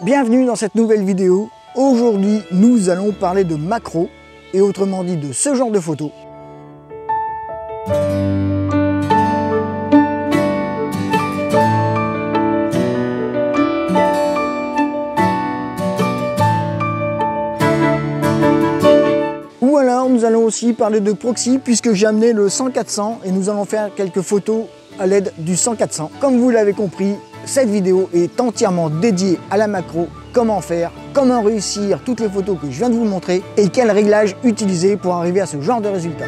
Bienvenue dans cette nouvelle vidéo. Aujourd'hui, nous allons parler de macro, et autrement dit de ce genre de photos. Ou alors, nous allons aussi parler de proxy, puisque j'ai amené le 100-400 et nous allons faire quelques photos à l'aide du 100-400. Comme vous l'avez compris, cette vidéo est entièrement dédiée à la macro, comment faire, comment réussir toutes les photos que je viens de vous montrer et quel réglage utiliser pour arriver à ce genre de résultat.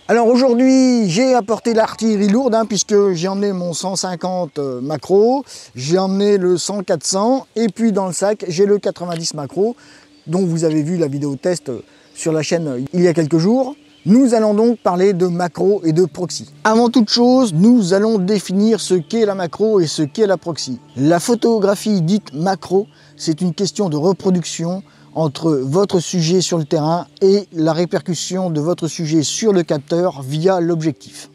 Alors aujourd'hui, j'ai apporté l'artillerie lourde puisque j'ai emmené mon 150 macro, j'ai emmené le 100-400 et puis dans le sac, j'ai le 90 macro dont vous avez vu la vidéo test sur la chaîne il y a quelques jours. Nous allons donc parler de macro et de proxy. Avant toute chose, nous allons définir ce qu'est la macro et ce qu'est la proxy. La photographie dite macro, c'est une question de reproduction entre votre sujet sur le terrain et la répercussion de votre sujet sur le capteur via l'objectif.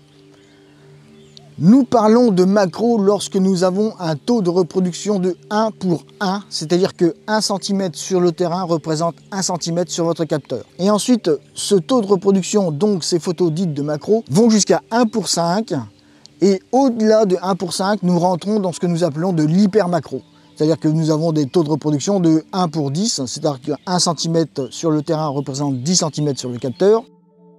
Nous parlons de macro lorsque nous avons un taux de reproduction de 1 pour 1, c'est-à-dire que 1 cm sur le terrain représente 1 cm sur votre capteur. Et ensuite, ce taux de reproduction, donc ces photos dites de macro, vont jusqu'à 1 pour 5. Et au-delà de 1 pour 5, nous rentrons dans ce que nous appelons de l'hyper-macro. C'est-à-dire que nous avons des taux de reproduction de 1 pour 10, c'est-à-dire que 1 cm sur le terrain représente 10 cm sur le capteur,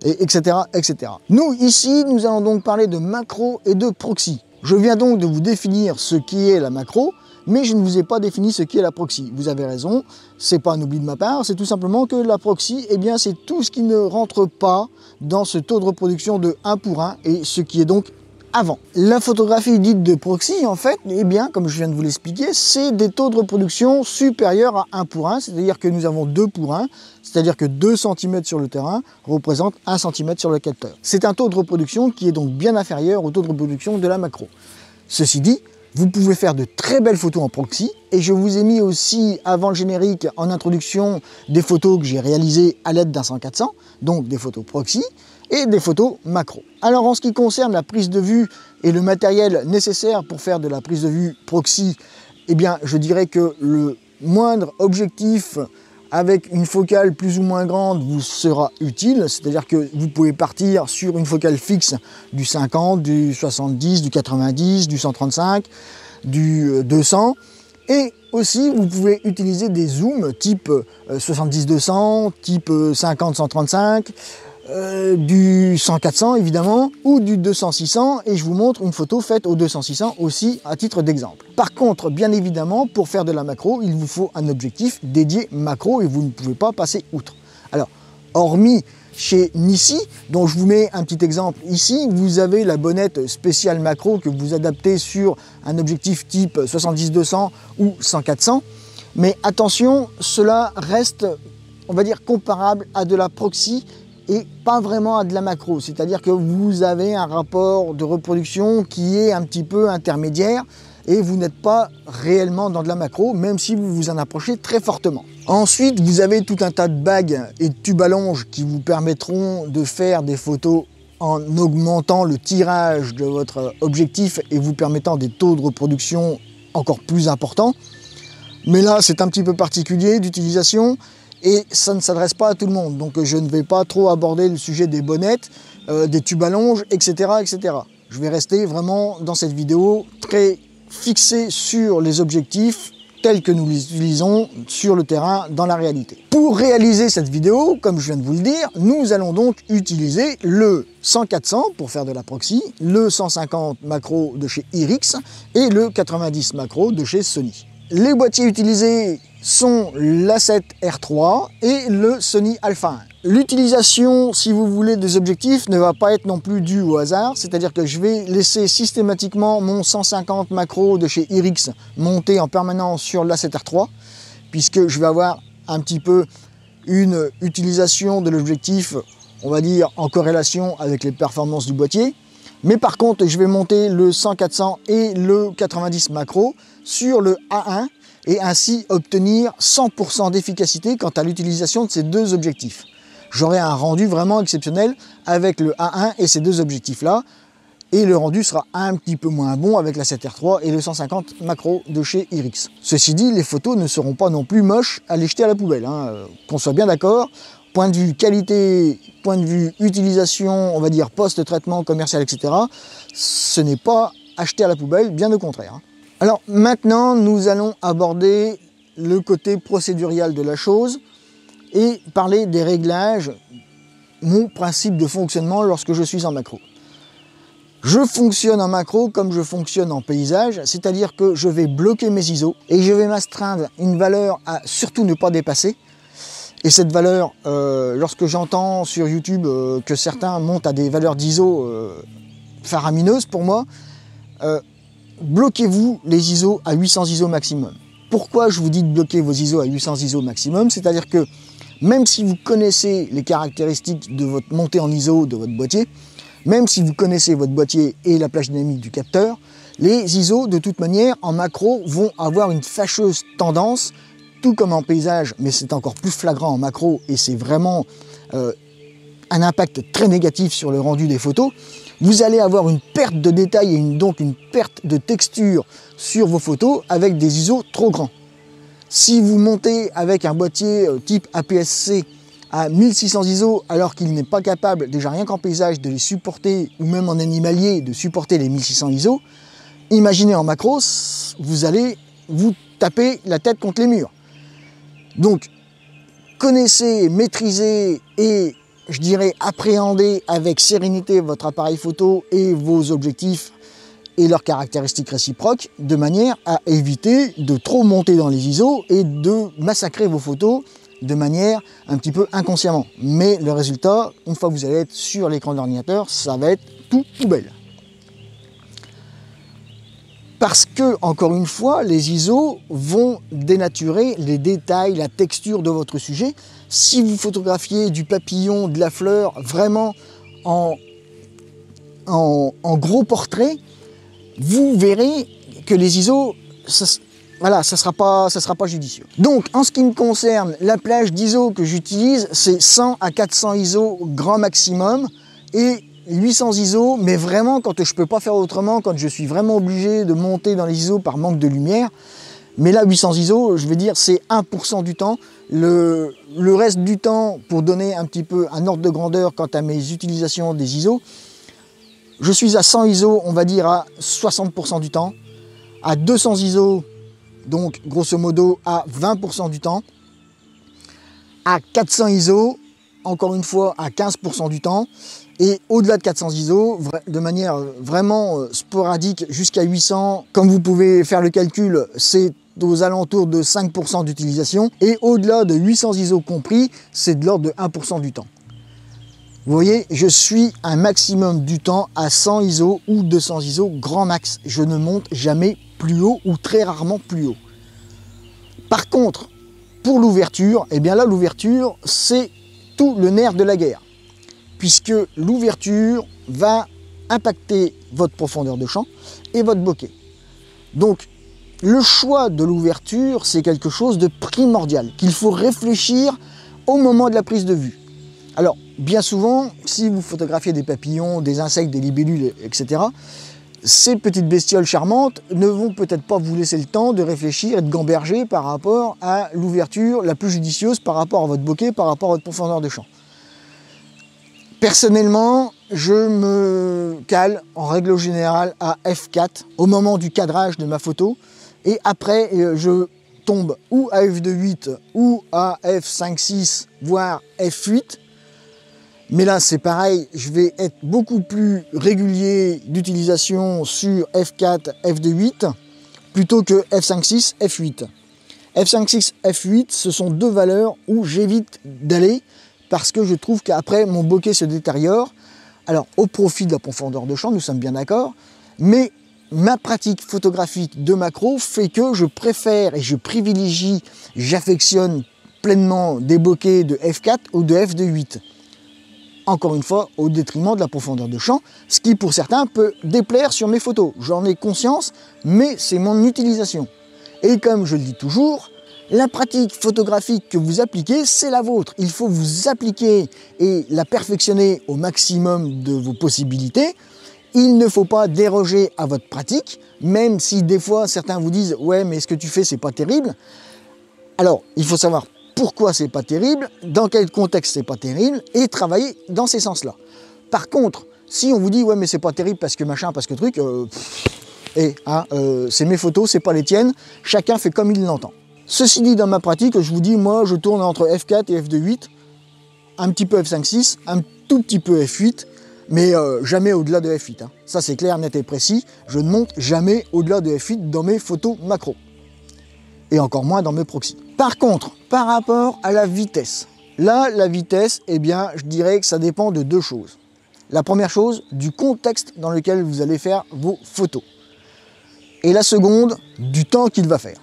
et etc., etc. Nous, ici, nous allons donc parler de macro et de proxy. Je viens donc de vous définir ce qui est la macro, mais je ne vous ai pas défini ce qui est la proxy. Vous avez raison, c'est pas un oubli de ma part, c'est tout simplement que la proxy, eh bien, c'est tout ce qui ne rentre pas dans ce taux de reproduction de 1 pour 1, et ce qui est donc avant. La photographie dite de proxy, en fait, eh bien, comme je viens de vous l'expliquer, c'est des taux de reproduction supérieurs à 1 pour 1, c'est-à-dire que nous avons 2 pour 1, c'est-à-dire que 2 cm sur le terrain représente 1 cm sur le capteur. C'est un taux de reproduction qui est donc bien inférieur au taux de reproduction de la macro. Ceci dit, vous pouvez faire de très belles photos en proxy, et je vous ai mis aussi, avant le générique, en introduction, des photos que j'ai réalisées à l'aide d'un 100-400, donc des photos proxy, et des photos macro. Alors en ce qui concerne la prise de vue et le matériel nécessaire pour faire de la prise de vue proxy, eh bien je dirais que le moindre objectif avec une focale plus ou moins grande vous sera utile, c'est-à-dire que vous pouvez partir sur une focale fixe du 50, du 70, du 90, du 135, du 200, et aussi vous pouvez utiliser des zooms type 70-200, type 50-135, du 100-400 évidemment, ou du 200-600, et je vous montre une photo faite au 200-600 aussi à titre d'exemple. Par contre, bien évidemment, pour faire de la macro, il vous faut un objectif dédié macro et vous ne pouvez pas passer outre. Alors, hormis chez Nissi, dont je vous mets un petit exemple ici, vous avez la bonnette spéciale macro que vous adaptez sur un objectif type 70-200 ou 100-400, mais attention, cela reste, on va dire, comparable à de la proxy et pas vraiment à de la macro, c'est-à-dire que vous avez un rapport de reproduction qui est un petit peu intermédiaire et vous n'êtes pas réellement dans de la macro, même si vous vous en approchez très fortement. Ensuite, vous avez tout un tas de bagues et de tubes à longe qui vous permettront de faire des photos en augmentant le tirage de votre objectif et vous permettant des taux de reproduction encore plus importants. Mais là, c'est un petit peu particulier d'utilisation. Et ça ne s'adresse pas à tout le monde, donc je ne vais pas trop aborder le sujet des bonnettes, des tubes à longe, etc., etc. Je vais rester vraiment dans cette vidéo très fixé sur les objectifs tels que nous les utilisons sur le terrain dans la réalité. Pour réaliser cette vidéo, comme je viens de vous le dire, nous allons donc utiliser le 100-400 pour faire de la proxy, le 150 macro de chez Irix et le 90 macro de chez Sony. Les boîtiers utilisés sont l'A7R3 et le Sony Alpha 1. L'utilisation, si vous voulez, des objectifs ne va pas être non plus due au hasard, c'est-à-dire que je vais laisser systématiquement mon 150 macro de chez Irix monter en permanence sur l'A7R3, puisque je vais avoir un petit peu une utilisation de l'objectif, on va dire, en corrélation avec les performances du boîtier. Mais par contre, je vais monter le 100-400 et le 90 macro sur le A1 et ainsi obtenir 100% d'efficacité quant à l'utilisation de ces deux objectifs. J'aurai un rendu vraiment exceptionnel avec le A1 et ces deux objectifs-là. Et le rendu sera un petit peu moins bon avec la 7R3 et le 150 macro de chez Irix. Ceci dit, les photos ne seront pas non plus moches à les jeter à la poubelle, hein. Qu'on soit bien d'accord. Point de vue qualité, point de vue utilisation, on va dire post-traitement commercial, etc. Ce n'est pas acheté à la poubelle, bien au contraire. Alors maintenant, nous allons aborder le côté procédurial de la chose et parler des réglages, mon principe de fonctionnement lorsque je suis en macro. Je fonctionne en macro comme je fonctionne en paysage, c'est-à-dire que je vais bloquer mes ISO et je vais m'astreindre une valeur à surtout ne pas dépasser. Et cette valeur, lorsque j'entends sur YouTube que certains montent à des valeurs d'ISO faramineuses, pour moi, bloquez-vous les ISO à 800 ISO maximum. Pourquoi je vous dis de bloquer vos ISO à 800 ISO maximum? C'est-à-dire que même si vous connaissez les caractéristiques de votre montée en ISO de votre boîtier, même si vous connaissez votre boîtier et la plage dynamique du capteur, les ISO, de toute manière, en macro, vont avoir une fâcheuse tendance, tout comme en paysage, mais c'est encore plus flagrant en macro, et c'est vraiment un impact très négatif sur le rendu des photos. Vous allez avoir une perte de détail et donc une perte de texture sur vos photos avec des ISO trop grands. Si vous montez avec un boîtier type APS-C à 1600 ISO alors qu'il n'est pas capable, déjà rien qu'en paysage, de les supporter, ou même en animalier, de supporter les 1600 ISO, imaginez en macro, vous allez vous taper la tête contre les murs. Donc, connaissez, maîtrisez et, je dirais, appréhendez avec sérénité votre appareil photo et vos objectifs et leurs caractéristiques réciproques, de manière à éviter de trop monter dans les ISO et de massacrer vos photos de manière un petit peu inconsciemment. Mais le résultat, une fois que vous allez être sur l'écran de l'ordinateur, ça va être tout poubelle. Parce que, encore une fois, les ISO vont dénaturer les détails, la texture de votre sujet. Si vous photographiez du papillon, de la fleur, vraiment en gros portrait, vous verrez que les ISO, voilà, ça sera pas judicieux. Donc, en ce qui me concerne, la plage d'ISO que j'utilise, c'est 100 à 400 ISO grand maximum et 800 ISO, mais vraiment quand je peux pas faire autrement, quand je suis vraiment obligé de monter dans les ISO par manque de lumière. Mais là, 800 ISO, je vais dire, c'est 1% du temps. Le reste du temps, pour donner un petit peu un ordre de grandeur quant à mes utilisations des ISO, je suis à 100 ISO, on va dire à 60% du temps, à 200 ISO, donc grosso modo à 20% du temps, à 400 ISO, encore une fois à 15% du temps, et au-delà de 400 ISO, de manière vraiment sporadique jusqu'à 800, comme vous pouvez faire le calcul, c'est aux alentours de 5% d'utilisation, et au-delà de 800 ISO compris, c'est de l'ordre de 1% du temps. Vous voyez, je suis un maximum du temps à 100 ISO ou 200 ISO grand max. Je ne monte jamais plus haut ou très rarement plus haut. Par contre, pour l'ouverture, eh bien là, l'ouverture, c'est tout le nerf de la guerre. Puisque l'ouverture va impacter votre profondeur de champ et votre bokeh. Donc, le choix de l'ouverture, c'est quelque chose de primordial, qu'il faut réfléchir au moment de la prise de vue. Alors, bien souvent, si vous photographiez des papillons, des insectes, des libellules, etc., ces petites bestioles charmantes ne vont peut-être pas vous laisser le temps de réfléchir et de gamberger par rapport à l'ouverture la plus judicieuse par rapport à votre bokeh, par rapport à votre profondeur de champ. Personnellement, je me cale en règle générale à f4 au moment du cadrage de ma photo et après je tombe ou à f2.8 ou à f5.6 voire f8. Mais là, c'est pareil, je vais être beaucoup plus régulier d'utilisation sur F4, F2.8 plutôt que F5.6, F8. F5.6, F8, ce sont deux valeurs où j'évite d'aller parce que je trouve qu'après, mon bokeh se détériore. Alors, au profit de la profondeur de champ, nous sommes bien d'accord, mais ma pratique photographique de macro fait que je préfère et je encore une fois au détriment de la profondeur de champ, ce qui pour certains peut déplaire sur mes photos. J'en ai conscience, mais c'est mon utilisation. Et comme je le dis toujours, la pratique photographique que vous appliquez, c'est la vôtre. Il faut vous appliquer et la perfectionner au maximum de vos possibilités. Il ne faut pas déroger à votre pratique, même si des fois certains vous disent « ouais, mais ce que tu fais, c'est pas terrible ». Alors, il faut savoir pourquoi c'est pas terrible, dans quel contexte c'est pas terrible, et travailler dans ces sens-là. Par contre, si on vous dit « ouais, mais c'est pas terrible parce que machin, parce que truc », c'est mes photos, c'est pas les tiennes, chacun fait comme il l'entend. Ceci dit, dans ma pratique, je vous dis, moi, je tourne entre f4 et f2.8, un petit peu f5.6, un tout petit peu f8, mais jamais au-delà de f8. Hein. Ça, c'est clair, net et précis. Je ne monte jamais au-delà de f8 dans mes photos macro. Et encore moins dans mes proxys. Par contre, par rapport à la vitesse, là, la vitesse, eh bien, je dirais que ça dépend de deux choses. La première chose, du contexte dans lequel vous allez faire vos photos. Et la seconde, du temps qu'il va faire.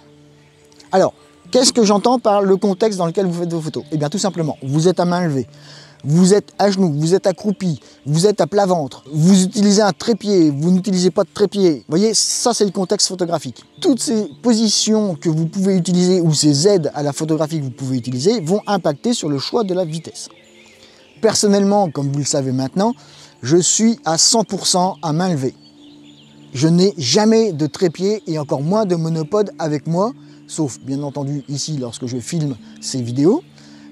Alors, qu'est-ce que j'entends par le contexte dans lequel vous faites vos photos? Eh bien, tout simplement, vous êtes à main levée, vous êtes à genoux, vous êtes accroupi, vous êtes à plat ventre, vous utilisez un trépied, vous n'utilisez pas de trépied. Vous voyez, ça, c'est le contexte photographique. Toutes ces positions que vous pouvez utiliser ou ces aides à la photographie que vous pouvez utiliser vont impacter sur le choix de la vitesse. Personnellement, comme vous le savez maintenant, je suis à 100% à main levée. Je n'ai jamais de trépied et encore moins de monopode avec moi, sauf bien entendu ici lorsque je filme ces vidéos,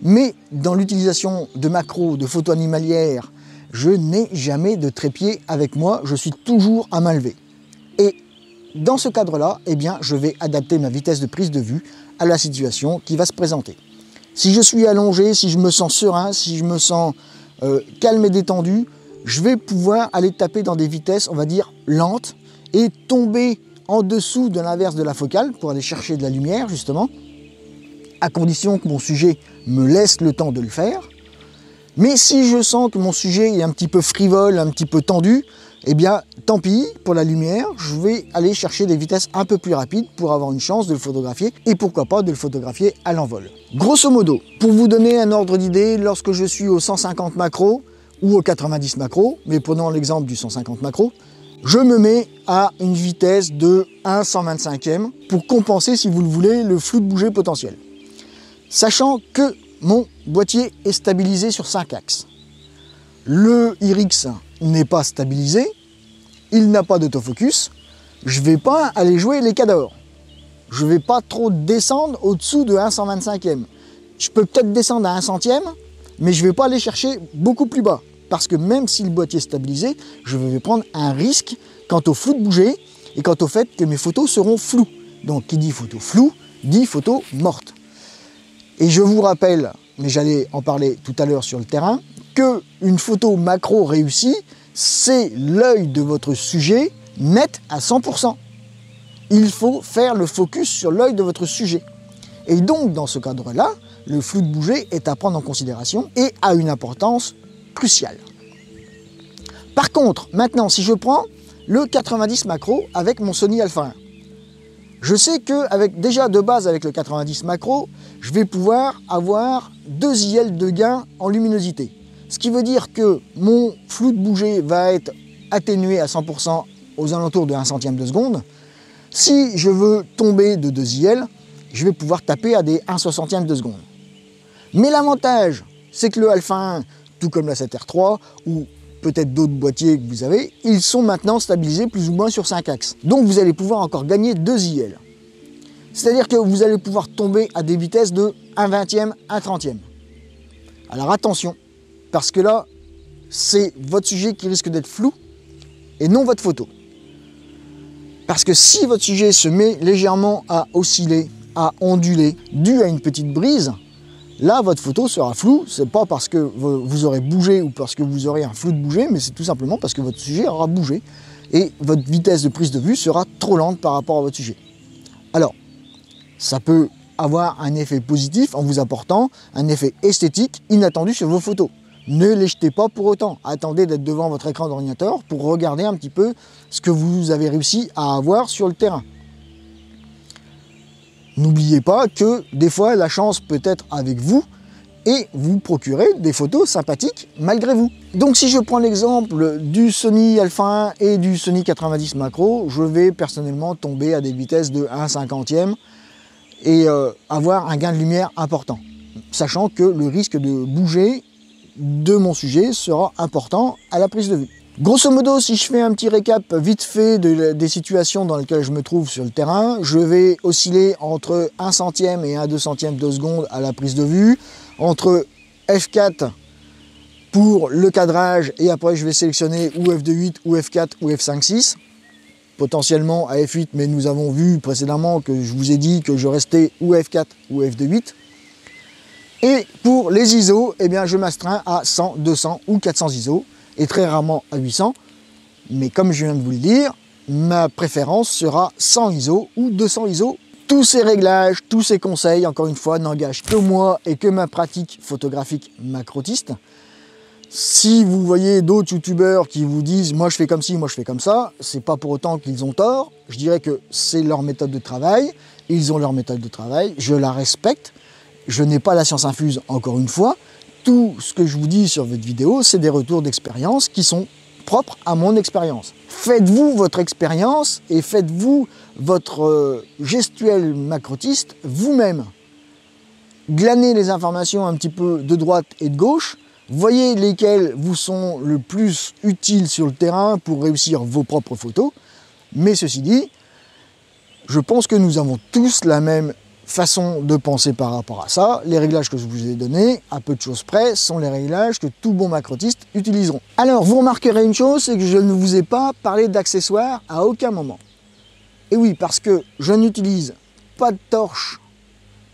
mais dans l'utilisation de macros, de photos animalières, je n'ai jamais de trépied avec moi, je suis toujours à main levée. Et dans ce cadre-là, eh bien, je vais adapter ma vitesse de prise de vue à la situation qui va se présenter. Si je suis allongé, si je me sens serein, si je me sens calme et détendu, je vais pouvoir aller taper dans des vitesses, on va dire, lentes, et tomber en dessous de l'inverse de la focale pour aller chercher de la lumière justement, à condition que mon sujet me laisse le temps de le faire. Mais si je sens que mon sujet est un petit peu frivole, un petit peu tendu, eh bien tant pis pour la lumière, je vais aller chercher des vitesses un peu plus rapides pour avoir une chance de le photographier et pourquoi pas de le photographier à l'envol. Grosso modo, pour vous donner un ordre d'idée, lorsque je suis au 150 macro ou au 90 macro, mais prenons l'exemple du 150 macro, je me mets à une vitesse de 1/125e pour compenser, si vous le voulez, le flou de bouger potentiel. Sachant que mon boîtier est stabilisé sur 5 axes. Le IRIX n'est pas stabilisé, il n'a pas d'autofocus, je ne vais pas aller jouer les cadors. Je ne vais pas trop descendre au-dessous de 1/125e. Je peux peut-être descendre à 1/100e, mais je ne vais pas aller chercher beaucoup plus bas. Parce que même si le boîtier est stabilisé, je vais prendre un risque quant au flou de bouger et quant au fait que mes photos seront floues. Donc qui dit photo floue, dit photo morte. Et je vous rappelle, mais j'allais en parler tout à l'heure sur le terrain, qu'une photo macro réussie, c'est l'œil de votre sujet net à 100%. Il faut faire le focus sur l'œil de votre sujet. Et donc dans ce cadre-là, le flou de bouger est à prendre en considération et a une importance crucial. Par contre, maintenant, si je prends le 90 macro avec mon Sony Alpha 1, je sais qu'avec déjà de base avec le 90 macro, je vais pouvoir avoir 2 IL de gain en luminosité. Ce qui veut dire que mon flou de bouger va être atténué à 100% aux alentours de 1/100e de seconde. Si je veux tomber de 2 IL, je vais pouvoir taper à des 1/60e de seconde. Mais l'avantage, c'est que le Alpha 1, tout comme la 7R3 ou peut-être d'autres boîtiers que vous avez, ils sont maintenant stabilisés plus ou moins sur 5 axes. Donc vous allez pouvoir encore gagner 2 IL. C'est-à-dire que vous allez pouvoir tomber à des vitesses de 1/20e, 1/30e. Alors attention, parce que là, c'est votre sujet qui risque d'être flou et non votre photo. Parce que si votre sujet se met légèrement à osciller, à onduler, dû à une petite brise, là, votre photo sera floue, c'est pas parce que vous aurez bougé ou parce que vous aurez un flou de bouger, mais c'est tout simplement parce que votre sujet aura bougé et votre vitesse de prise de vue sera trop lente par rapport à votre sujet. Alors, ça peut avoir un effet positif en vous apportant un effet esthétique inattendu sur vos photos. Ne les jetez pas pour autant. Attendez d'être devant votre écran d'ordinateur pour regarder un petit peu ce que vous avez réussi à avoir sur le terrain. N'oubliez pas que des fois la chance peut être avec vous et vous procurer des photos sympathiques malgré vous. Donc si je prends l'exemple du Sony Alpha 1 et du Sony 90 macro, je vais personnellement tomber à des vitesses de 1/50e et avoir un gain de lumière important, sachant que le risque de bouger de mon sujet sera important à la prise de vue. Grosso modo, si je fais un petit récap vite fait des situations dans lesquelles je me trouve sur le terrain, je vais osciller entre 1 centième et 1 200e de seconde à la prise de vue, entre f4 pour le cadrage et après je vais sélectionner ou f2.8 ou f4 ou f5.6, potentiellement à f8, mais nous avons vu précédemment que je vous ai dit que je restais ou f4 ou f2.8. Et pour les ISO, eh bien, je m'astreins à 100, 200 ou 400 ISO, et très rarement à 800. Mais comme je viens de vous le dire, ma préférence sera 100 ISO ou 200 ISO. Tous ces réglages, tous ces conseils, encore une fois, n'engagent que moi et que ma pratique photographique macrotiste. Si vous voyez d'autres youtubeurs qui vous disent « moi je fais comme ci, moi je fais comme ça », c'est pas pour autant qu'ils ont tort. Je dirais que c'est leur méthode de travail, ils ont leur méthode de travail, je la respecte. Je n'ai pas la science infuse, encore une fois. Tout ce que je vous dis sur votre vidéo, c'est des retours d'expérience qui sont propres à mon expérience. Faites-vous votre expérience et faites-vous votre gestuelle macrotiste vous-même. Glanez les informations un petit peu de droite et de gauche. Voyez lesquelles vous sont le plus utiles sur le terrain pour réussir vos propres photos. Mais ceci dit, je pense que nous avons tous la même façon de penser par rapport à ça. Les réglages que je vous ai donnés, à peu de choses près, sont les réglages que tout bon macrotiste utiliseront. Alors, vous remarquerez une chose, c'est que je ne vous ai pas parlé d'accessoires à aucun moment. Et oui, parce que je n'utilise pas de torche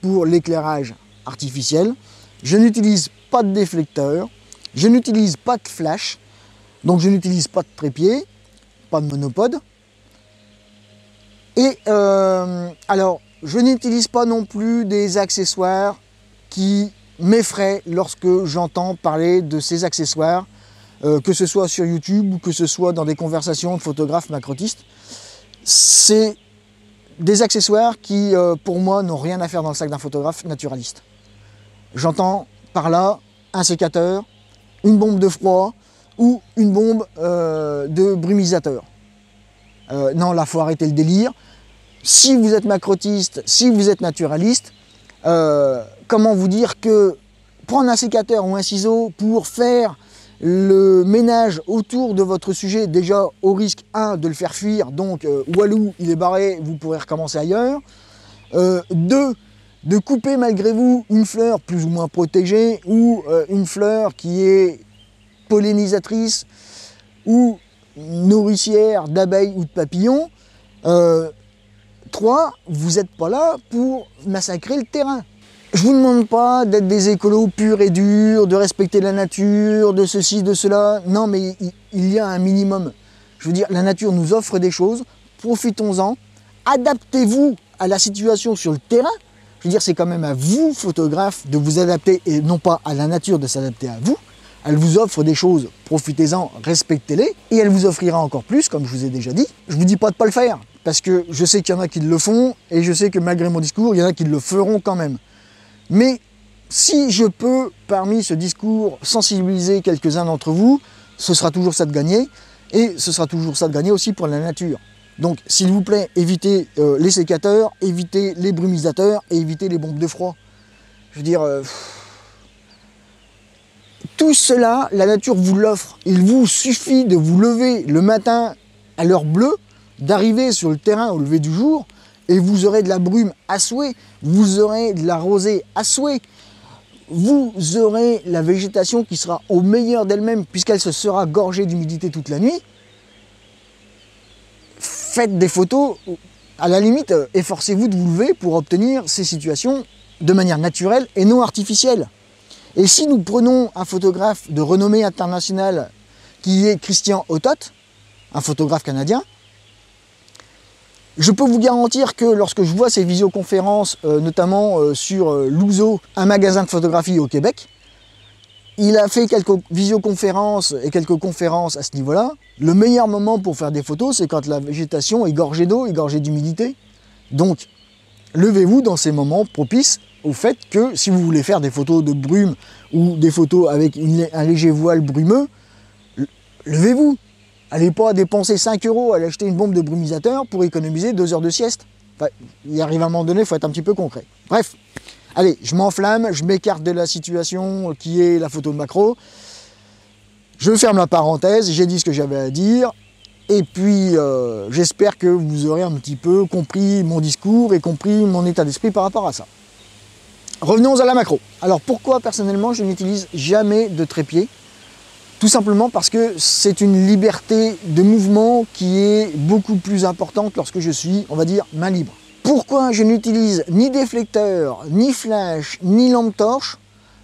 pour l'éclairage artificiel, je n'utilise pas de déflecteur, je n'utilise pas de flash, donc je n'utilise pas de trépied, pas de monopode. Et alors, je n'utilise pas non plus des accessoires qui m'effraient lorsque j'entends parler de ces accessoires, que ce soit sur YouTube ou que ce soit dans des conversations de photographes macrotistes. C'est des accessoires qui, pour moi, n'ont rien à faire dans le sac d'un photographe naturaliste. J'entends par là un sécateur, une bombe de froid ou une bombe de brumisateur. Non, là, il faut arrêter le délire. Si vous êtes macrotiste, si vous êtes naturaliste, comment vous dire que prendre un sécateur ou un ciseau pour faire le ménage autour de votre sujet, déjà au risque 1 de le faire fuir, donc walou, il est barré, vous pourrez recommencer ailleurs. 2, de couper malgré vous une fleur plus ou moins protégée ou une fleur qui est pollinisatrice ou nourricière d'abeilles ou de papillons. 3, vous n'êtes pas là pour massacrer le terrain. Je ne vous demande pas d'être des écolos purs et durs, de respecter la nature, de ceci, de cela. Non, mais il y a un minimum. Je veux dire, la nature nous offre des choses, profitons-en, adaptez-vous à la situation sur le terrain. Je veux dire, c'est quand même à vous, photographes, de vous adapter et non pas à la nature de s'adapter à vous. Elle vous offre des choses, profitez-en, respectez-les, et elle vous offrira encore plus, comme je vous ai déjà dit. Je ne vous dis pas de ne pas le faire, parce que je sais qu'il y en a qui le font, et je sais que malgré mon discours, il y en a qui le feront quand même. Mais si je peux, parmi ce discours, sensibiliser quelques-uns d'entre vous, ce sera toujours ça de gagner, et ce sera toujours ça de gagner aussi pour la nature. Donc, s'il vous plaît, évitez les sécateurs, évitez les brumisateurs, et évitez les bombes de froid. Je veux dire... tout cela, la nature vous l'offre. Il vous suffit de vous lever le matin à l'heure bleue, d'arriver sur le terrain au lever du jour, et vous aurez de la brume à souhait, vous aurez de la rosée à souhait, vous aurez la végétation qui sera au meilleur d'elle-même, puisqu'elle se sera gorgée d'humidité toute la nuit. Faites des photos, à la limite, efforcez-vous de vous lever pour obtenir ces situations de manière naturelle et non artificielle. Et si nous prenons un photographe de renommée internationale qui est Christian Autot, un photographe canadien, je peux vous garantir que lorsque je vois ces visioconférences, notamment sur Luso, un magasin de photographie au Québec, il a fait quelques visioconférences et quelques conférences à ce niveau-là. Le meilleur moment pour faire des photos, c'est quand la végétation est gorgée d'eau, est gorgée d'humidité. Donc, levez-vous dans ces moments propices au fait que si vous voulez faire des photos de brume ou des photos avec un léger voile brumeux, levez-vous. Allez pas dépenser 5 € à aller acheter une bombe de brumisateur pour économiser 2 heures de sieste. Enfin, il arrive à un moment donné, il faut être un petit peu concret. Bref, allez, je m'enflamme, je m'écarte de la situation qui est la photo de macro. Je ferme la parenthèse, j'ai dit ce que j'avais à dire. Et puis, j'espère que vous aurez un petit peu compris mon discours et compris mon état d'esprit par rapport à ça. Revenons à la macro. Alors, pourquoi personnellement je n'utilise jamais de trépied? Tout simplement parce que c'est une liberté de mouvement qui est beaucoup plus importante lorsque je suis, on va dire, main libre. Pourquoi je n'utilise ni déflecteur, ni flash, ni lampe torche?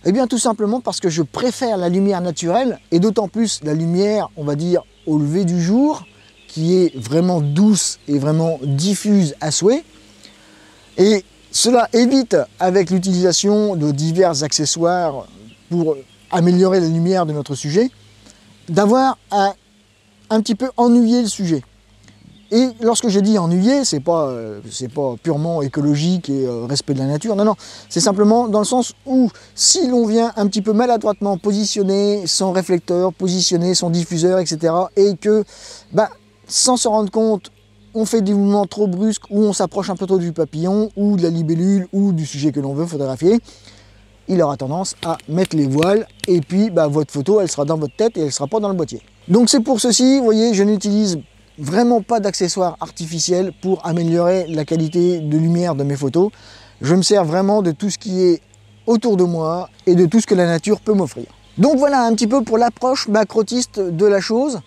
Eh bien tout simplement parce que je préfère la lumière naturelle, et d'autant plus la lumière, on va dire, au lever du jour, qui est vraiment douce et vraiment diffuse à souhait. Et cela évite, avec l'utilisation de divers accessoires pour améliorer la lumière de notre sujet, d'avoir à un petit peu ennuyer le sujet. Et lorsque je dis ennuyer, c'est pas purement écologique et respect de la nature, non, non, c'est simplement dans le sens où si l'on vient un petit peu maladroitement positionner son réflecteur, positionner son diffuseur, etc., et que, sans se rendre compte, on fait des mouvements trop brusques, ou on s'approche un peu trop du papillon, ou de la libellule, ou du sujet que l'on veut photographier, il aura tendance à mettre les voiles, et puis votre photo, elle sera dans votre tête et elle ne sera pas dans le boîtier. Donc c'est pour ceci, vous voyez, je n'utilise vraiment pas d'accessoires artificiels pour améliorer la qualité de lumière de mes photos. Je me sers vraiment de tout ce qui est autour de moi et de tout ce que la nature peut m'offrir. Donc voilà un petit peu pour l'approche macrotiste de la chose.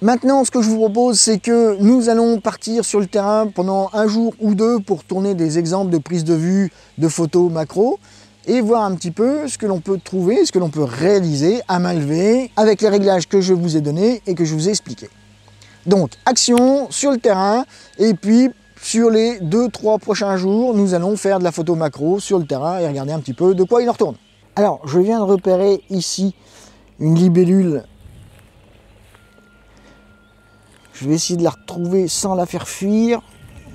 Maintenant, ce que je vous propose, c'est que nous allons partir sur le terrain pendant un jour ou deux pour tourner des exemples de prise de vue de photos macro et voir un petit peu ce que l'on peut trouver, ce que l'on peut réaliser à main levée avec les réglages que je vous ai donnés et que je vous ai expliqués. Donc, action sur le terrain, et puis sur les 2-3 prochains jours, nous allons faire de la photo macro sur le terrain et regarder un petit peu de quoi il en retourne. Alors, je viens de repérer ici une libellule. Je vais essayer de la retrouver sans la faire fuir.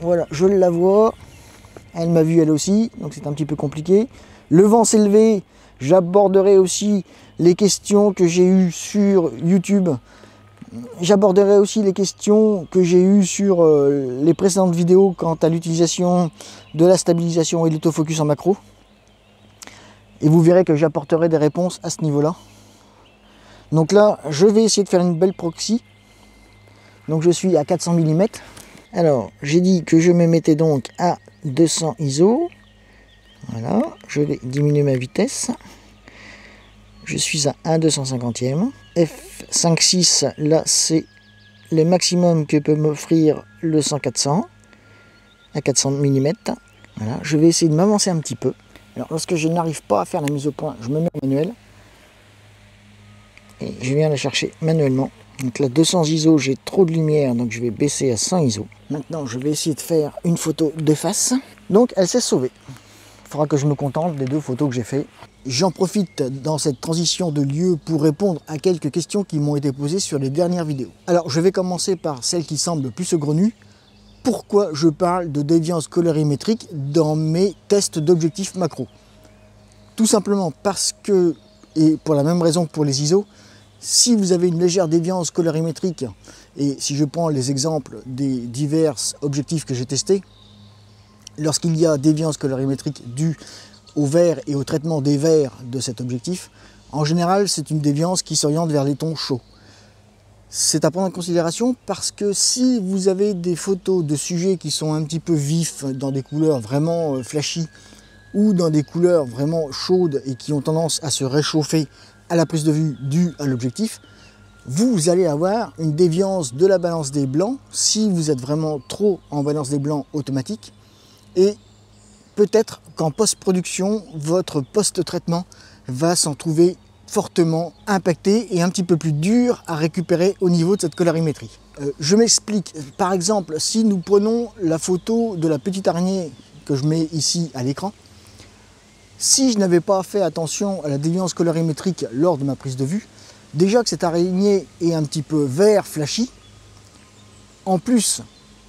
Voilà, je la vois. Elle m'a vu elle aussi, donc c'est un petit peu compliqué. Le vent s'est levé, j'aborderai aussi les questions que j'ai eues sur YouTube. J'aborderai aussi les questions que j'ai eues sur les précédentes vidéos quant à l'utilisation de la stabilisation et de l'autofocus en macro. Et vous verrez que j'apporterai des réponses à ce niveau-là. Donc là, je vais essayer de faire une belle proxy. Donc je suis à 400 mm. Alors, j'ai dit que je me mettais donc à 200 ISO. Voilà, je vais diminuer ma vitesse. Je suis à 1/250e. F5.6, là c'est le maximum que peut m'offrir le 100-400 à 400 mm. Voilà, je vais essayer de m'avancer un petit peu. Alors lorsque je n'arrive pas à faire la mise au point, je me mets en manuel. Et je viens la chercher manuellement. Donc là 200 ISO, j'ai trop de lumière, donc je vais baisser à 100 ISO. Maintenant je vais essayer de faire une photo de face. Donc elle s'est sauvée. Il faudra que je me contente des 2 photos que j'ai fait. J'en profite dans cette transition de lieu pour répondre à quelques questions qui m'ont été posées sur les dernières vidéos. Alors je vais commencer par celle qui semble le plus saugrenue. Pourquoi je parle de déviance colorimétrique dans mes tests d'objectifs macro? Tout simplement parce que, et pour la même raison que pour les ISO, si vous avez une légère déviance colorimétrique, et si je prends les exemples des divers objectifs que j'ai testés, lorsqu'il y a déviance colorimétrique due au vert et au traitement des verts de cet objectif, en général c'est une déviance qui s'oriente vers les tons chauds. C'est à prendre en considération parce que si vous avez des photos de sujets qui sont un petit peu vifs, dans des couleurs vraiment flashy, ou dans des couleurs vraiment chaudes et qui ont tendance à se réchauffer à la prise de vue due à l'objectif, vous allez avoir une déviance de la balance des blancs si vous êtes vraiment trop en balance des blancs automatique, et peut-être qu'en post-production, votre post-traitement va s'en trouver fortement impacté et un petit peu plus dur à récupérer au niveau de cette colorimétrie. Je m'explique. Par exemple, si nous prenons la photo de la petite araignée que je mets ici à l'écran, si je n'avais pas fait attention à la déviance colorimétrique lors de ma prise de vue, déjà que cette araignée est un petit peu vert flashy, en plus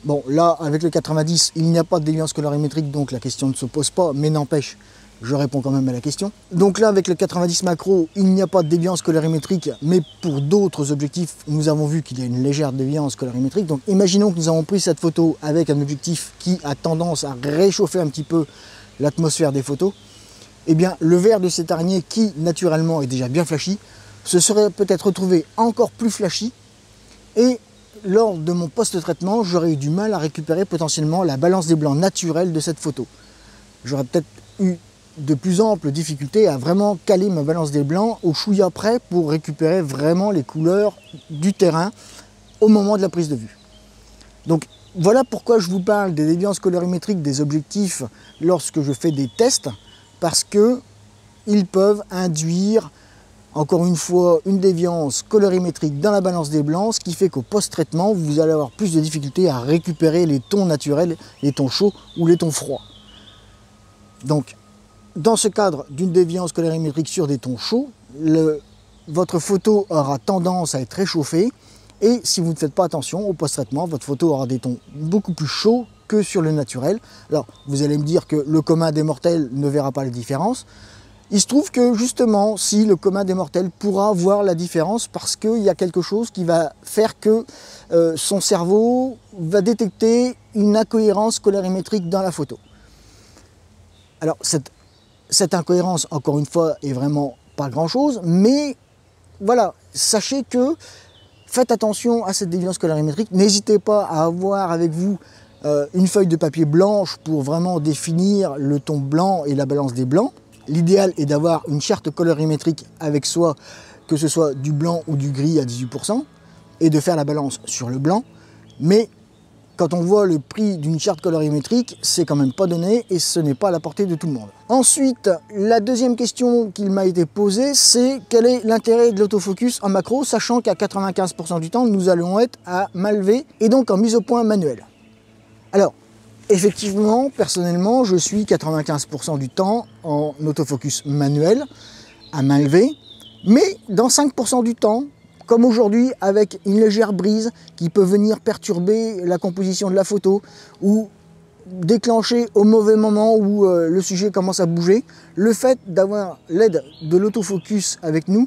Bon, là, avec le 90, il n'y a pas de déviance colorimétrique, donc la question ne se pose pas, mais n'empêche, je réponds quand même à la question. Donc là, avec le 90 macro, il n'y a pas de déviance colorimétrique, mais pour d'autres objectifs, nous avons vu qu'il y a une légère déviance colorimétrique. Donc imaginons que nous avons pris cette photo avec un objectif qui a tendance à réchauffer un petit peu l'atmosphère des photos. Eh bien, le vert de cette araignée, qui naturellement est déjà bien flashy, se serait peut-être retrouvé encore plus flashy, et lors de mon post-traitement, j'aurais eu du mal à récupérer potentiellement la balance des blancs naturelle de cette photo. J'aurais peut-être eu de plus amples difficultés à vraiment caler ma balance des blancs au chouïa près pour récupérer vraiment les couleurs du terrain au moment de la prise de vue. Donc voilà pourquoi je vous parle des déviances colorimétriques des objectifs lorsque je fais des tests, parce que ils peuvent induire encore une fois une déviance colorimétrique dans la balance des blancs, ce qui fait qu'au post-traitement, vous allez avoir plus de difficultés à récupérer les tons naturels, les tons chauds ou les tons froids. Donc, dans ce cadre d'une déviance colorimétrique sur des tons chauds, votre photo aura tendance à être réchauffée, et si vous ne faites pas attention au post-traitement, votre photo aura des tons beaucoup plus chauds que sur le naturel. Alors, vous allez me dire que le commun des mortels ne verra pas la différence. Il se trouve que justement, si le commun des mortels pourra voir la différence, parce qu'il y a quelque chose qui va faire que son cerveau va détecter une incohérence colorimétrique dans la photo. Alors cette incohérence, encore une fois, est vraiment pas grand-chose, mais voilà, sachez que faites attention à cette déviance colorimétrique. N'hésitez pas à avoir avec vous une feuille de papier blanche pour vraiment définir le ton blanc et la balance des blancs. L'idéal est d'avoir une charte colorimétrique avec soi, que ce soit du blanc ou du gris à 18%, et de faire la balance sur le blanc. Mais quand on voit le prix d'une charte colorimétrique, c'est quand même pas donné et ce n'est pas à la portée de tout le monde. Ensuite, la deuxième question qui m'a été posée, c'est quel est l'intérêt de l'autofocus en macro, sachant qu'à 95% du temps, nous allons être à main levée et donc en mise au point manuelle. Alors, effectivement, personnellement, je suis 95% du temps en autofocus manuel, à main levée, mais dans 5% du temps, comme aujourd'hui, avec une légère brise qui peut venir perturber la composition de la photo ou déclencher au mauvais moment où le sujet commence à bouger, le fait d'avoir l'aide de l'autofocus avec nous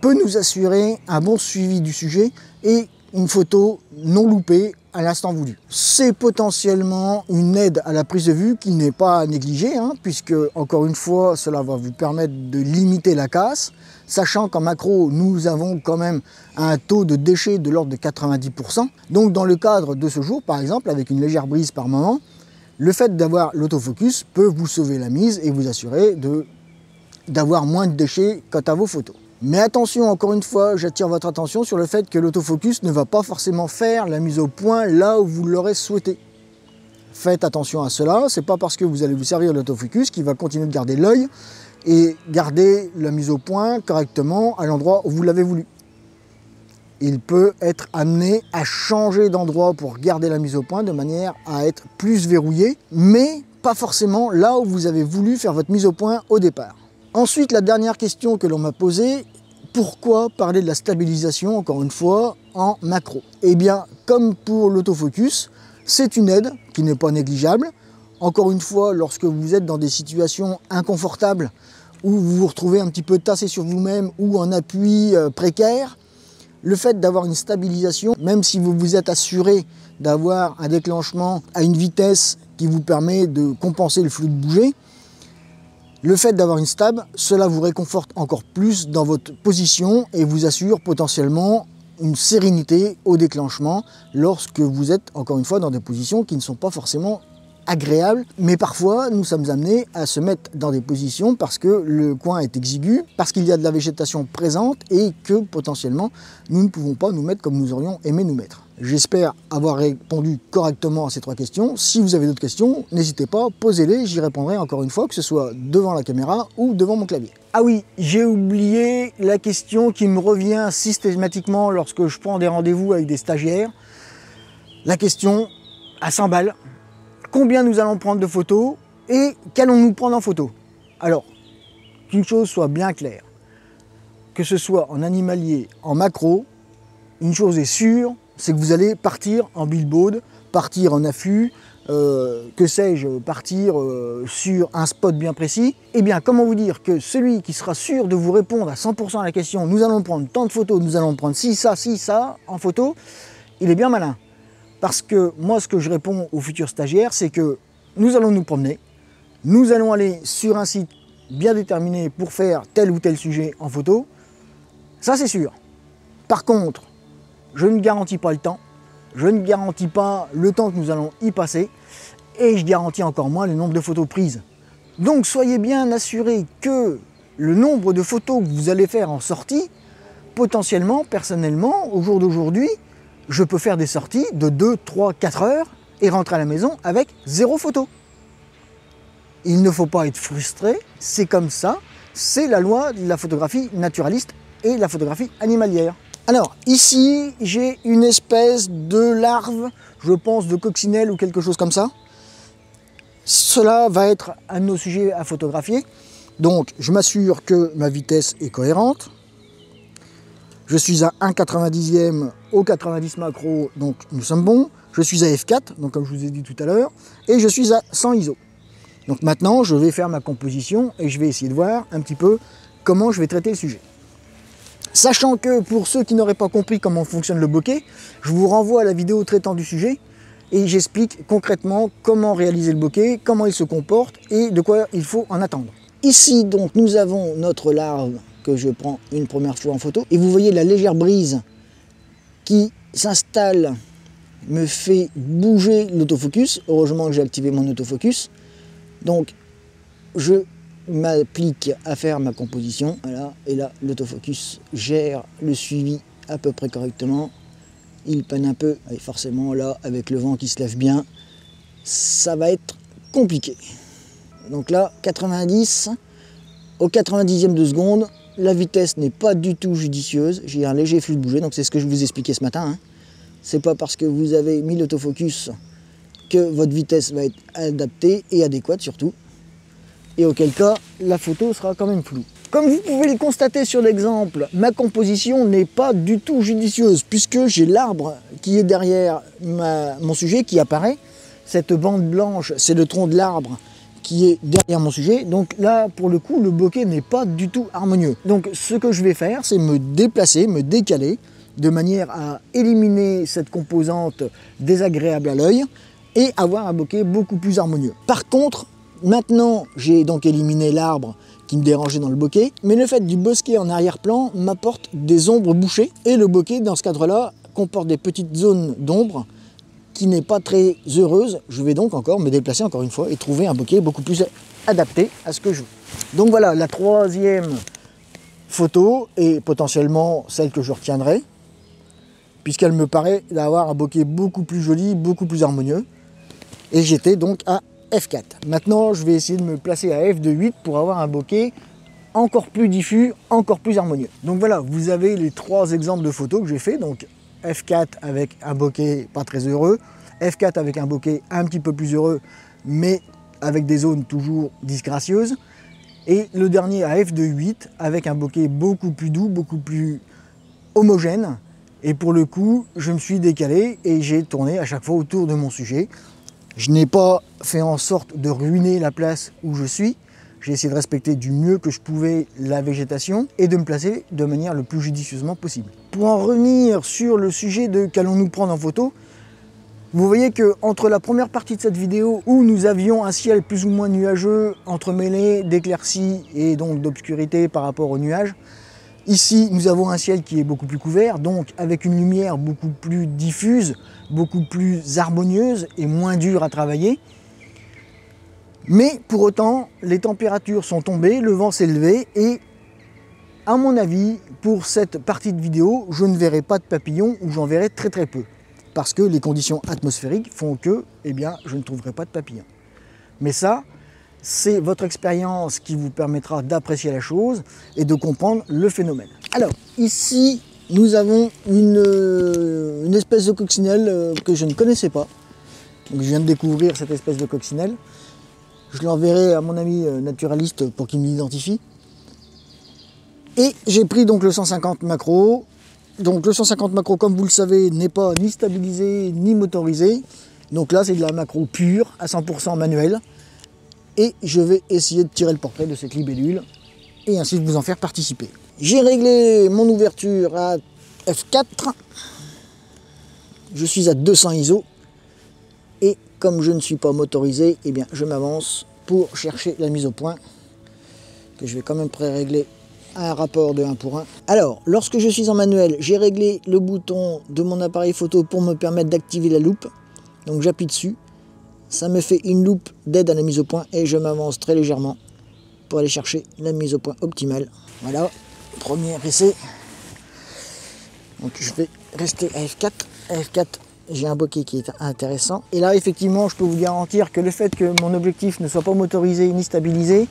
peut nous assurer un bon suivi du sujet et une photo non loupée à l'instant voulu. C'est potentiellement une aide à la prise de vue qui n'est pas à négliger, puisque, encore une fois, cela va vous permettre de limiter la casse, sachant qu'en macro, nous avons quand même un taux de déchets de l'ordre de 90%. Donc, dans le cadre de ce jour, par exemple, avec une légère brise par moment, le fait d'avoir l'autofocus peut vous sauver la mise et vous assurer d'avoir moins de déchets quant à vos photos. Mais attention, encore une fois, j'attire votre attention sur le fait que l'autofocus ne va pas forcément faire la mise au point là où vous l'aurez souhaité. Faites attention à cela, c'est pas parce que vous allez vous servir de l'autofocus qu'il va continuer de garder l'œil et garder la mise au point correctement à l'endroit où vous l'avez voulu. Il peut être amené à changer d'endroit pour garder la mise au point de manière à être plus verrouillé, mais pas forcément là où vous avez voulu faire votre mise au point au départ. Ensuite, la dernière question que l'on m'a posée, pourquoi parler de la stabilisation, encore une fois, en macro? Eh bien, comme pour l'autofocus, c'est une aide qui n'est pas négligeable. Encore une fois, lorsque vous êtes dans des situations inconfortables, où vous vous retrouvez un petit peu tassé sur vous-même ou en appui précaire, le fait d'avoir une stabilisation, même si vous vous êtes assuré d'avoir un déclenchement à une vitesse qui vous permet de compenser le flou de bouger, le fait d'avoir une stab, cela vous réconforte encore plus dans votre position et vous assure potentiellement une sérénité au déclenchement lorsque vous êtes, encore une fois, dans des positions qui ne sont pas forcément agréables. Mais parfois, nous sommes amenés à se mettre dans des positions parce que le coin est exigu, parce qu'il y a de la végétation présente et que potentiellement, nous ne pouvons pas nous mettre comme nous aurions aimé nous mettre. J'espère avoir répondu correctement à ces trois questions. Si vous avez d'autres questions, n'hésitez pas, posez-les, j'y répondrai encore une fois, que ce soit devant la caméra ou devant mon clavier. Ah oui, j'ai oublié la question qui me revient systématiquement lorsque je prends des rendez-vous avec des stagiaires. La question à 100 balles, combien nous allons prendre de photos et qu'allons-nous prendre en photo? Alors, qu'une chose soit bien claire, que ce soit en animalier, en macro, une chose est sûre, c'est que vous allez partir en billboard partir en affût, que sais-je, partir sur un spot bien précis. Eh bien, comment vous dire que celui qui sera sûr de vous répondre à 100% à la question, nous allons prendre tant de photos, nous allons prendre ci, ça en photo, il est bien malin. Parce que moi, ce que je réponds aux futurs stagiaires, c'est que nous allons nous promener, nous allons aller sur un site bien déterminé pour faire tel ou tel sujet en photo, ça c'est sûr. Par contre, je ne garantis pas le temps, je ne garantis pas le temps que nous allons y passer, et je garantis encore moins le nombre de photos prises. Donc soyez bien assurés que le nombre de photos que vous allez faire en sortie, potentiellement, personnellement, au jour d'aujourd'hui, je peux faire des sorties de 2, 3, 4 heures et rentrer à la maison avec 0 photo. Il ne faut pas être frustré, c'est comme ça, c'est la loi de la photographie naturaliste et de la photographie animalière. Alors ici, j'ai une espèce de larve, je pense de coccinelle ou quelque chose comme ça. Cela va être un de nos sujets à photographier. Donc je m'assure que ma vitesse est cohérente. Je suis à 1/90e au 90 macro, donc nous sommes bons. Je suis à f4, donc comme je vous ai dit tout à l'heure, et je suis à 100 ISO. Donc maintenant, je vais faire ma composition et je vais essayer de voir un petit peu comment je vais traiter le sujet. Sachant que pour ceux qui n'auraient pas compris comment fonctionne le bokeh, je vous renvoie à la vidéo traitant du sujet et j'explique concrètement comment réaliser le bokeh, comment il se comporte et de quoi il faut en attendre. Ici donc nous avons notre larve que je prends une première fois en photo et vous voyez la légère brise qui s'installe me fait bouger l'autofocus. Heureusement que j'ai activé mon autofocus. Donc je m'applique à faire ma composition, voilà, et là l'autofocus gère le suivi à peu près correctement. Il peine un peu, et forcément là avec le vent qui se lève bien, ça va être compliqué. Donc là 90, au 90e de seconde, la vitesse n'est pas du tout judicieuse, j'ai un léger flux de bouger, donc c'est ce que je vous expliquais ce matin. Hein. C'est pas parce que vous avez mis l'autofocus que votre vitesse va être adaptée et adéquate surtout. Et auquel cas, la photo sera quand même floue. Comme vous pouvez le constater sur l'exemple, ma composition n'est pas du tout judicieuse puisque j'ai l'arbre qui est derrière mon sujet qui apparaît. Cette bande blanche, c'est le tronc de l'arbre qui est derrière mon sujet. Donc là, pour le coup, le bokeh n'est pas du tout harmonieux. Donc ce que je vais faire, c'est me déplacer, me décaler, de manière à éliminer cette composante désagréable à l'œil et avoir un bokeh beaucoup plus harmonieux. Par contre, maintenant, j'ai donc éliminé l'arbre qui me dérangeait dans le bokeh, mais le fait du bosquet en arrière-plan m'apporte des ombres bouchées et le bokeh, dans ce cadre-là, comporte des petites zones d'ombre qui n'est pas très heureuse. Je vais donc encore me déplacer encore une fois et trouver un bokeh beaucoup plus adapté à ce que je veux. Donc voilà, la troisième photo et potentiellement celle que je retiendrai, puisqu'elle me paraît d'avoir un bokeh beaucoup plus joli, beaucoup plus harmonieux. Et j'étais donc à f4. Maintenant, je vais essayer de me placer à f2.8 pour avoir un bokeh encore plus diffus, encore plus harmonieux. Donc voilà, vous avez les 3 exemples de photos que j'ai fait. Donc f4 avec un bokeh pas très heureux, f4 avec un bokeh un petit peu plus heureux, mais avec des zones toujours disgracieuses. Et le dernier à f2.8 avec un bokeh beaucoup plus doux, beaucoup plus homogène. Et pour le coup, je me suis décalé et j'ai tourné à chaque fois autour de mon sujet. Je n'ai pas fait en sorte de ruiner la place où je suis. J'ai essayé de respecter du mieux que je pouvais la végétation et de me placer de manière le plus judicieusement possible. Pour en revenir sur le sujet de qu'allons-nous prendre en photo, vous voyez que entre la première partie de cette vidéo où nous avions un ciel plus ou moins nuageux, entremêlé d'éclaircies et donc d'obscurité par rapport aux nuages, ici, nous avons un ciel qui est beaucoup plus couvert, donc avec une lumière beaucoup plus diffuse, beaucoup plus harmonieuse et moins dure à travailler. Mais pour autant, les températures sont tombées, le vent s'est levé et, à mon avis, pour cette partie de vidéo, je ne verrai pas de papillons ou j'en verrai très très peu. Parce que les conditions atmosphériques font que, eh bien, je ne trouverai pas de papillons. Mais ça, c'est votre expérience qui vous permettra d'apprécier la chose et de comprendre le phénomène. Alors, ici, nous avons une espèce de coccinelle que je ne connaissais pas. Donc, je viens de découvrir cette espèce de coccinelle. Je l'enverrai à mon ami naturaliste pour qu'il m'identifie. Et j'ai pris donc le 150 macro. Donc le 150 macro, comme vous le savez, n'est pas ni stabilisé ni motorisé. Donc là, c'est de la macro pure, à 100% manuel. Et je vais essayer de tirer le portrait de cette libellule et ainsi vous en faire participer. J'ai réglé mon ouverture à f4. Je suis à 200 ISO. Et comme je ne suis pas motorisé, eh bien, je m'avance pour chercher la mise au point, que je vais quand même pré-régler à un rapport de 1 pour 1. Alors, lorsque je suis en manuel, j'ai réglé le bouton de mon appareil photo pour me permettre d'activer la loupe. Donc j'appuie dessus, ça me fait une loupe d'aide à la mise au point et je m'avance très légèrement pour aller chercher la mise au point optimale. Voilà, premier essai. Donc je vais rester à F4. À F4, j'ai un bokeh qui est intéressant. Et là, effectivement, je peux vous garantir que le fait que mon objectif ne soit pas motorisé ni stabilisé,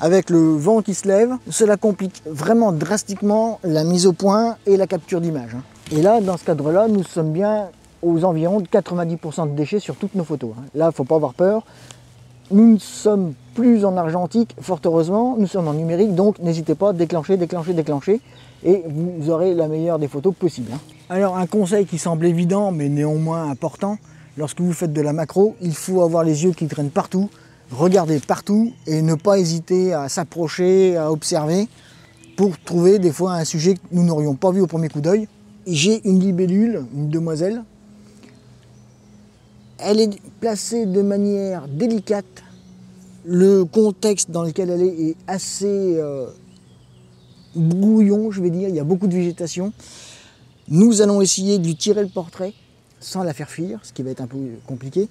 avec le vent qui se lève, cela complique vraiment drastiquement la mise au point et la capture d'image. Et là, dans ce cadre-là, nous sommes bien aux environs de 90% de déchets sur toutes nos photos. Là, il ne faut pas avoir peur. Nous ne sommes plus en argentique, fort heureusement, nous sommes en numérique, donc n'hésitez pas, déclenchez, et vous aurez la meilleure des photos possible. Alors, un conseil qui semble évident, mais néanmoins important, lorsque vous faites de la macro, il faut avoir les yeux qui traînent partout, regarder partout et ne pas hésiter à s'approcher, à observer pour trouver des fois un sujet que nous n'aurions pas vu au premier coup d'œil. J'ai une libellule, une demoiselle. Elle est placée de manière délicate. Le contexte dans lequel elle est assez brouillon, je vais dire. Il y a beaucoup de végétation. Nous allons essayer de lui tirer le portrait sans la faire fuir, ce qui va être un peu compliqué.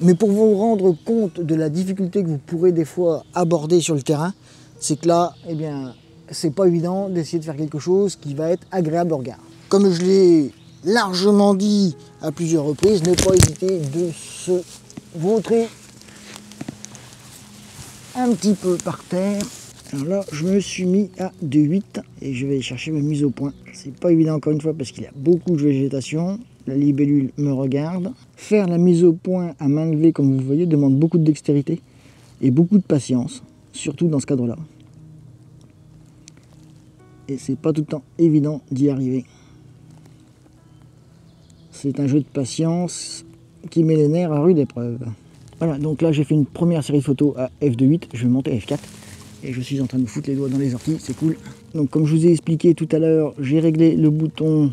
Mais pour vous rendre compte de la difficulté que vous pourrez des fois aborder sur le terrain, c'est que là, eh bien, c'est pas évident d'essayer de faire quelque chose qui va être agréable au regard. Comme je l'ai largement dit à plusieurs reprises, ne pas hésiter de se vautrer un petit peu par terre. Alors là, je me suis mis à 2,8 et je vais chercher ma mise au point. C'est pas évident encore une fois parce qu'il y a beaucoup de végétation. La libellule me regarde. Faire la mise au point à main levée, comme vous voyez, demande beaucoup de dextérité et beaucoup de patience, surtout dans ce cadre-là. Et c'est pas tout le temps évident d'y arriver. C'est un jeu de patience qui met les nerfs à rude épreuve. Voilà, donc là j'ai fait une première série de photos à f2.8, je vais monter à f4 et je suis en train de me foutre les doigts dans les orties, c'est cool. Donc comme je vous ai expliqué tout à l'heure, j'ai réglé le bouton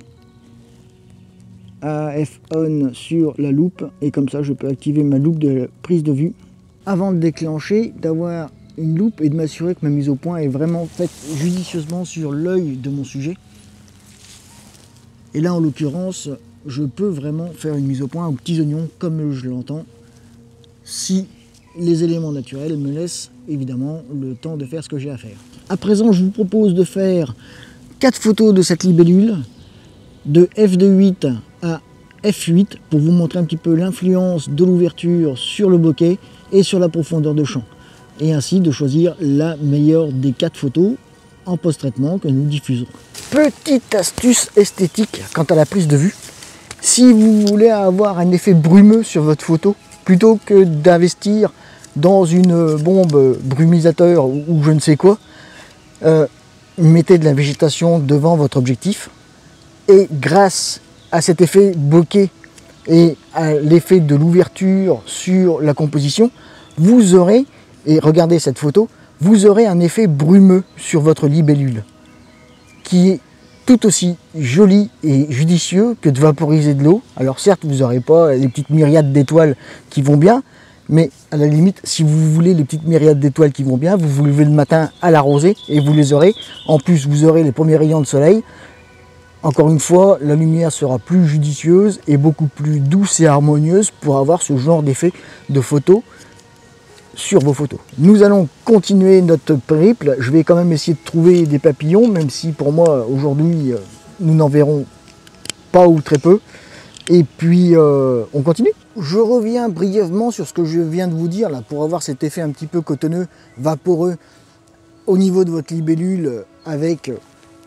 AF on sur la loupe et comme ça je peux activer ma loupe de prise de vue. Avant de déclencher, d'avoir une loupe et de m'assurer que ma mise au point est vraiment faite judicieusement sur l'œil de mon sujet. Et là en l'occurrence, je peux vraiment faire une mise au point aux petits oignons comme je l'entends, si les éléments naturels me laissent évidemment le temps de faire ce que j'ai à faire. À présent, je vous propose de faire 4 photos de cette libellule, de f2.8 à f8, pour vous montrer un petit peu l'influence de l'ouverture sur le bokeh et sur la profondeur de champ. Et ainsi de choisir la meilleure des 4 photos en post-traitement que nous diffuserons. Petite astuce esthétique quant à la prise de vue. Si vous voulez avoir un effet brumeux sur votre photo, plutôt que d'investir dans une bombe brumisateur ou je ne sais quoi, mettez de la végétation devant votre objectif et grâce à cet effet bokeh et à l'effet de l'ouverture sur la composition, vous aurez, et regardez cette photo, vous aurez un effet brumeux sur votre libellule qui est tout aussi joli et judicieux que de vaporiser de l'eau. Alors certes, vous n'aurez pas les petites myriades d'étoiles qui vont bien, mais à la limite, si vous voulez les petites myriades d'étoiles qui vont bien, vous vous levez le matin à la rosée et vous les aurez. En plus, vous aurez les premiers rayons de soleil. Encore une fois, la lumière sera plus judicieuse et beaucoup plus douce et harmonieuse pour avoir ce genre d'effet de photo sur vos photos. Nous allons continuer notre périple. Je vais quand même essayer de trouver des papillons, même si pour moi aujourd'hui nous n'en verrons pas ou très peu. Et puis on continue. Je reviens brièvement sur ce que je viens de vous dire là, pour avoir cet effet un petit peu cotonneux, vaporeux au niveau de votre libellule avec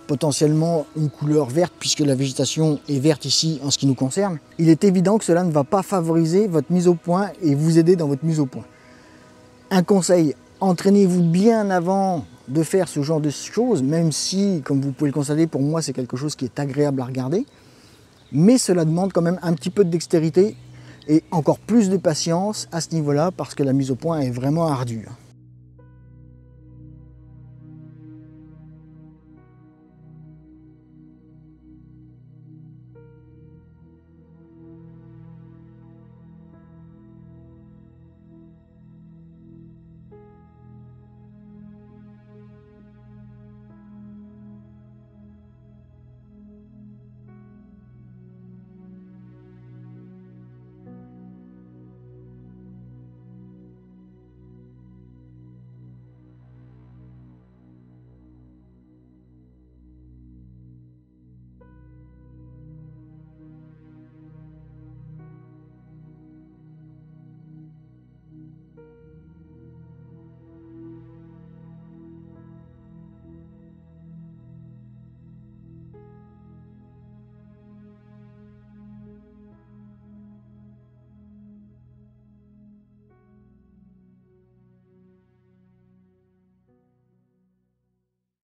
potentiellement une couleur verte puisque la végétation est verte ici en ce qui nous concerne. Il est évident que cela ne va pas favoriser votre mise au point et vous aider dans votre mise au point. Un conseil, entraînez-vous bien avant de faire ce genre de choses, même si, comme vous pouvez le constater, pour moi c'est quelque chose qui est agréable à regarder, mais cela demande quand même un petit peu de dextérité et encore plus de patience à ce niveau-là parce que la mise au point est vraiment ardue.